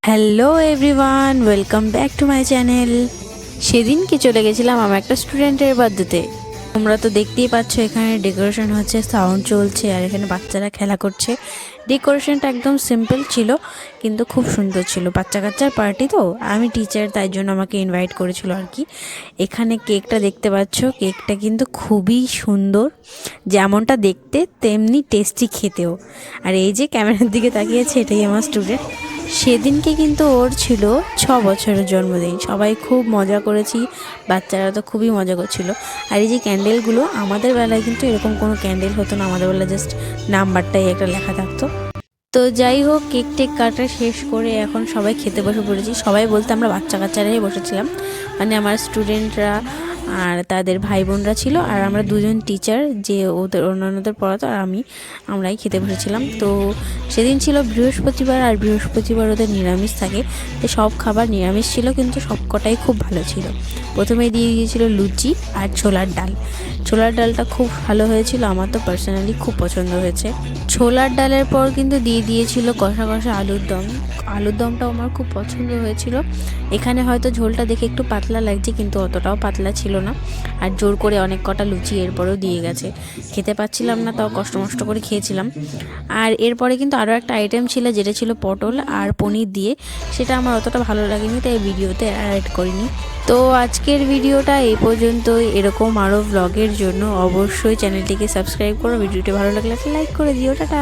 Hello everyone, welcome back to my channel. সেদিনকে চলে গেছিলাম আমার একটা স্টুডেন্টের বার্থডেতে। তোমরা তো দেখতেই পাচ্ছ এখানে ডেকোরেশন হচ্ছে, সাউন্ড চলছে আর এখানে বাচ্চারা খেলা করছে। ডেকোরেশনটা একদম সিম্পল ছিল কিন্তু খুব সুন্দর ছিল। বাচ্চা কাচ্চার পার্টি তো, আমি টিচার তাই জন্য আমাকে ইনভাইট করেছিল আর কি। এখানে কেকটা দেখতে পাচ্ছ, কেকটা কিন্তু খুবই সুন্দর, যেমনটা দেখতে তেমনি টেস্টি খেতেও। আর এই যে ক্যামেরার দিকে তাকিয়েছে, এটাই আমার স্টুডেন্ট। সেদিনকে কিন্তু ওর ছিল 6 বছরের জন্মদিন। সবাই খুব মজা করেছি, বাচ্চারা তো খুবই মজা করছিল। আর এই যে ক্যান্ডেলগুলো, আমাদের বেলায় কিন্তু এরকম কোনো ক্যান্ডেল হতো না, আমাদের বেলায় জাস্ট নাম্বারটাই একটা লেখা থাকতো। তো যাই হোক, কেক টেক কাটা শেষ করে এখন সবাই খেতে বসে পড়েছি। সবাই বলতে আমরা বাচ্চা কাচ্চারাই বসেছিলাম, মানে আমার স্টুডেন্টরা আর তাদের ভাই বোনরা ছিল, আর আমরা দুজন টিচার যে ওদের অন্যান্যদের পড়াতো, আর আমরাই খেতে বসেছিলাম। তো সেদিন ছিল বৃহস্পতিবার, আর বৃহস্পতিবার ওদের নিরামিষ থাকে, তো সব খাবার নিরামিষ ছিল কিন্তু সবকটাই খুব ভালো ছিল। প্রথমে দিয়ে দিয়েছিল লুচি আর ছোলার ডাল। ছোলার ডালটা খুব ভালো হয়েছিল, আমার তো পার্সোনালি খুব পছন্দ হয়েছে। ছোলার ডালের পর কিন্তু দিয়ে দিয়েছিল কষা কষা আলুর দম। আলুর দমটাও আমার খুব পছন্দ হয়েছিল। এখানে হয়তো ঝোলটা দেখে একটু পাতলা লাগছে, কিন্তু অতটাও পাতলা ছিল না। আর জোর করে অনেক কটা লুচি এরপরেও দিয়ে গেছে, খেতে পাচ্ছিলাম না, তাও কষ্ট মষ্ট করে খেয়েছিলাম। আর এরপরে কিন্তু আরও একটা আইটেম ছিল, যেটা ছিল পটল আর পনির দিয়ে। সেটা আমার অতটা ভালো লাগেনি, তাই ভিডিওতে অ্যাড করিনি। তো আজকের ভিডিওটা এই পর্যন্তই। এরকম আরও ব্লগের জন্য অবশ্যই চ্যানেলটিকে সাবস্ক্রাইব করো। ভিডিওটি ভালো লাগলে একটা লাইক করে দিও। টাটা।